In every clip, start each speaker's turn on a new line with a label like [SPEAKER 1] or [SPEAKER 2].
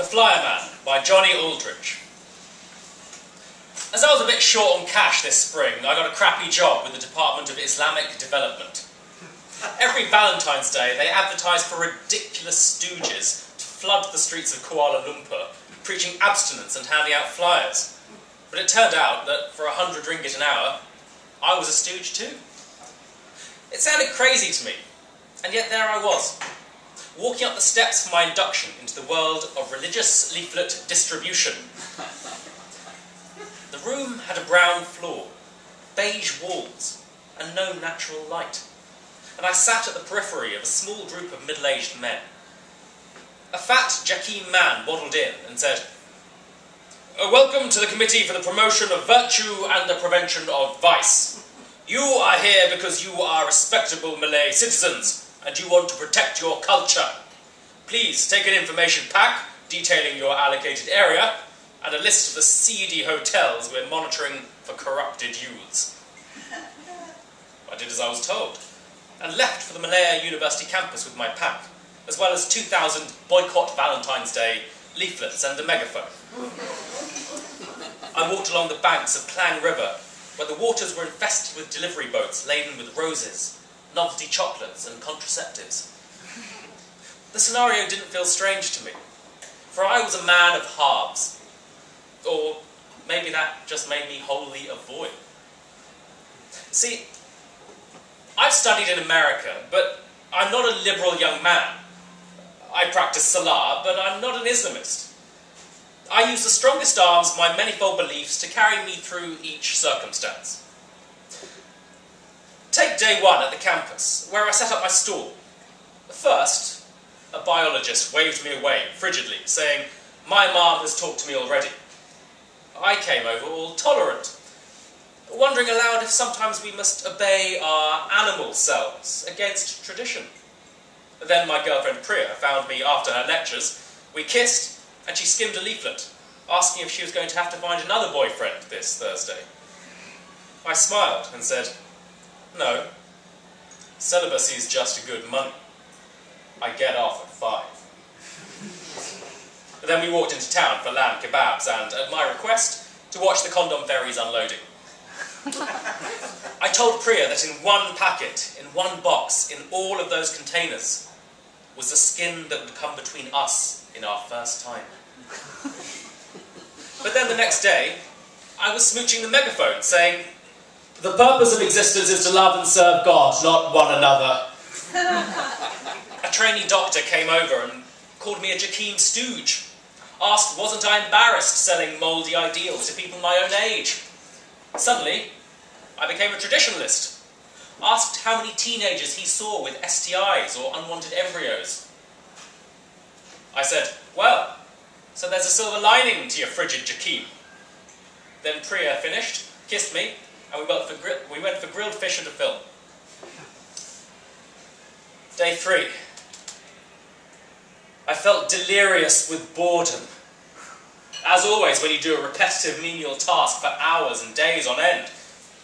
[SPEAKER 1] Flyer Man by Jonny Aldridge. As I was a bit short on cash this spring, I got a crappy job with the Department of Islamic Development. Every Valentine's Day, they advertise for ridiculous stooges to flood the streets of Kuala Lumpur, preaching abstinence and handing out flyers. But it turned out that for 100 ringgit an hour, I was a stooge too. It sounded crazy to me, and yet there I was, walking up the steps for my induction into the world of religious leaflet distribution. The room had a brown floor, beige walls, and no natural light, and I sat at the periphery of a small group of middle-aged men. A fat Jakim man waddled in and said, "Welcome to the Committee for the Promotion of Virtue and the Prevention of Vice. You are here because you are respectable Malay citizens and you want to protect your culture. Please take an information pack detailing your allocated area and a list of the seedy hotels we're monitoring for corrupted youths." I did as I was told and left for the Malaya University campus with my pack, as well as 2,000 boycott Valentine's Day leaflets and a megaphone. I walked along the banks of Klang River, where the waters were infested with delivery boats laden with roses, novelty chocolates and contraceptives. The scenario didn't feel strange to me, for I was a man of halves. Or maybe that just made me wholly avoid. See, I've studied in America, but I'm not a liberal young man. I practice Salah, but I'm not an Islamist. I use the strongest arms of my manifold beliefs to carry me through each circumstance. Take day one at the campus, where I set up my stall. First, a biologist waved me away frigidly, saying, "My mom has talked to me already." I came over all tolerant, wondering aloud if sometimes we must obey our animal selves against tradition. Then my girlfriend Priya found me after her lectures. We kissed, and she skimmed a leaflet, asking if she was going to have to find another boyfriend this Thursday. I smiled and said, "No, celibacy is just good money. I get off at 5. Then we walked into town for lamb kebabs and, at my request, to watch the condom ferries unloading. I told Priya that in one packet, in one box, in all of those containers, was the skin that would come between us in our first time. But then the next day, I was smooching the megaphone, saying, "The purpose of existence is to love and serve God, not one another." A trainee doctor came over and called me a Jakim stooge, asked wasn't I embarrassed selling mouldy ideals to people my own age. Suddenly, I became a traditionalist, asked how many teenagers he saw with STIs or unwanted embryos. I said, "Well, so there's a silver lining to your frigid Jakim." Then Priya finished, kissed me, and we went for grilled fish and a film. Day 3. I felt delirious with boredom. As always, when you do a repetitive menial task for hours and days on end,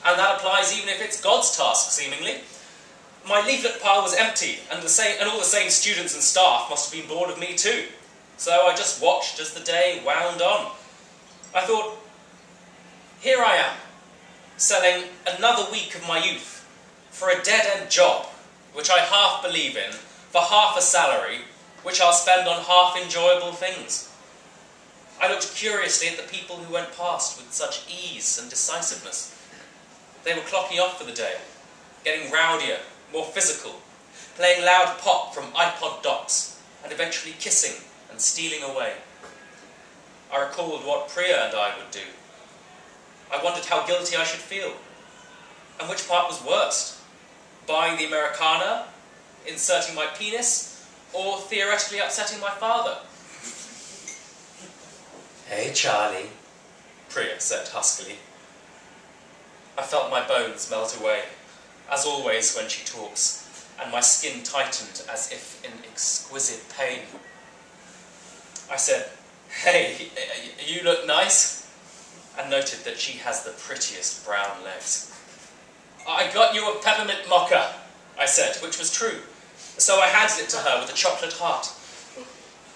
[SPEAKER 1] and that applies even if it's God's task, seemingly. My leaflet pile was empty, and all the same students and staff must have been bored of me too. So I just watched as the day wound on. I thought, here I am, selling another week of my youth for a dead-end job, which I half believe in, for half a salary, which I'll spend on half enjoyable things. I looked curiously at the people who went past with such ease and decisiveness. They were clocking off for the day, getting rowdier, more physical, playing loud pop from iPod docks, and eventually kissing and stealing away. I recalled what Priya and I would do. I wondered how guilty I should feel, and which part was worst, buying the Americana, inserting my penis, or theoretically upsetting my father. "Hey, Charlie," Priya said huskily. I felt my bones melt away, as always when she talks, and my skin tightened as if in exquisite pain. I said, "Hey, you look nice," and noted that she has the prettiest brown legs. "I got you a peppermint mocha," I said, which was true, so I handed it to her with a chocolate heart.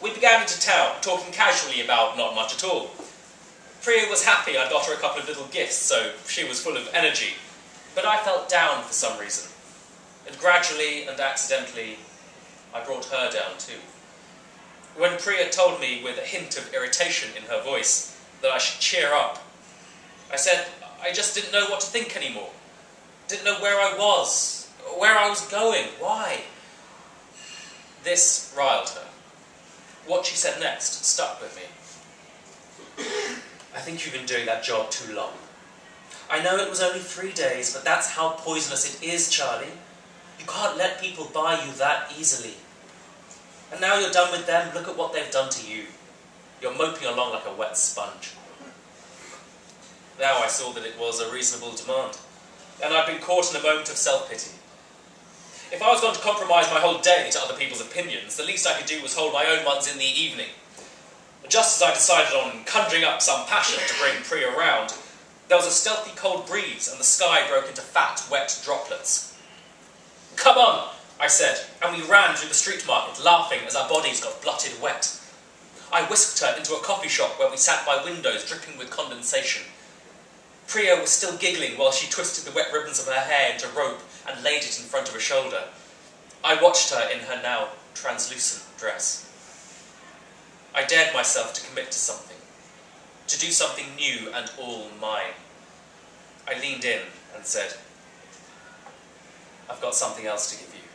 [SPEAKER 1] We began into town, talking casually about not much at all. Priya was happy I got her a couple of little gifts, so she was full of energy, but I felt down for some reason. And gradually and accidentally, I brought her down too. When Priya told me with a hint of irritation in her voice that I should cheer up, I said I just didn't know what to think anymore. Didn't know where I was, where I was going, why. This riled her. What she said next stuck with me. I think you've been doing that job too long. I know it was only 3 days, but that's how poisonous it is, Charlie. You can't let people buy you that easily. And now you're done with them, look at what they've done to you. You're moping along like a wet sponge. Now I saw that it was a reasonable demand, and I'd been caught in a moment of self-pity. If I was going to compromise my whole day to other people's opinions, the least I could do was hold my own ones in the evening. Just as I decided on conjuring up some passion to bring Priya around, there was a stealthy cold breeze and the sky broke into fat, wet droplets. "Come on," I said, and we ran through the street market, laughing as our bodies got blotted wet. I whisked her into a coffee shop where we sat by windows dripping with condensation. Priya was still giggling while she twisted the wet ribbons of her hair into rope and laid it in front of her shoulder. I watched her in her now translucent dress. I dared myself to commit to something, to do something new and all mine. I leaned in and said, "I've got something else to give you."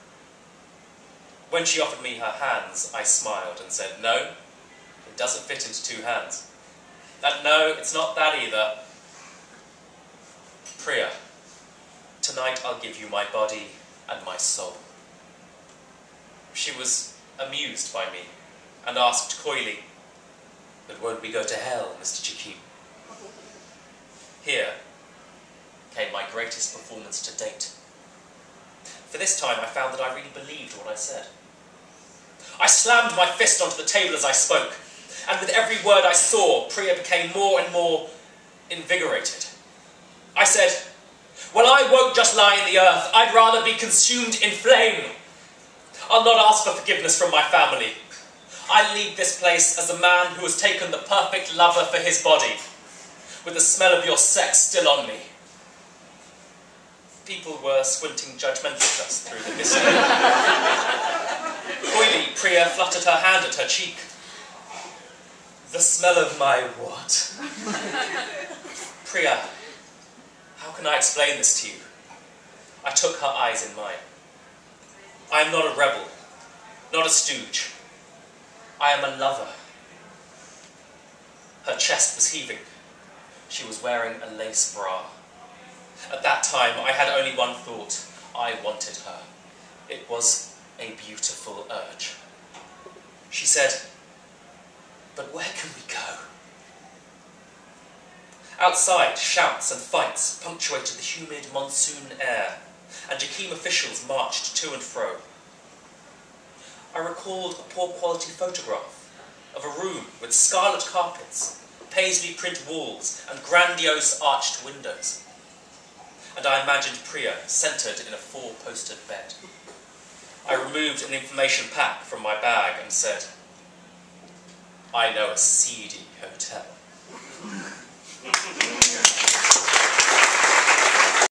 [SPEAKER 1] When she offered me her hands, I smiled and said, "No, it doesn't fit into 2 hands. No, it's not that either. Priya, tonight I'll give you my body and my soul." She was amused by me and asked coyly, "But won't we go to hell, Mr. Jakim?" Here came my greatest performance to date. For this time I found that I really believed what I said. I slammed my fist onto the table as I spoke, and with every word I saw, Priya became more and more invigorated. I said, "Well, I won't just lie in the earth. I'd rather be consumed in flame. I'll not ask for forgiveness from my family. I leave this place as a man who has taken the perfect lover for his body, with the smell of your sex still on me." People were squinting judgmentally at us through the mist. Coyly, Priya fluttered her hand at her cheek. "The smell of my what?" "Priya, how can I explain this to you?" I took her eyes in mine. "I am not a rebel, not a stooge. I am a lover." Her chest was heaving. She was wearing a lace bra. At that time, I had only one thought. I wanted her. It was a beautiful urge. She said, "But where can we go?" Outside, shouts and fights punctuated the humid monsoon air, and Jakim officials marched to and fro. I recalled a poor-quality photograph of a room with scarlet carpets, paisley print walls, and grandiose arched windows. And I imagined Priya centred in a 4-postered bed. I removed an information pack from my bag and said, "I know a seedy hotel."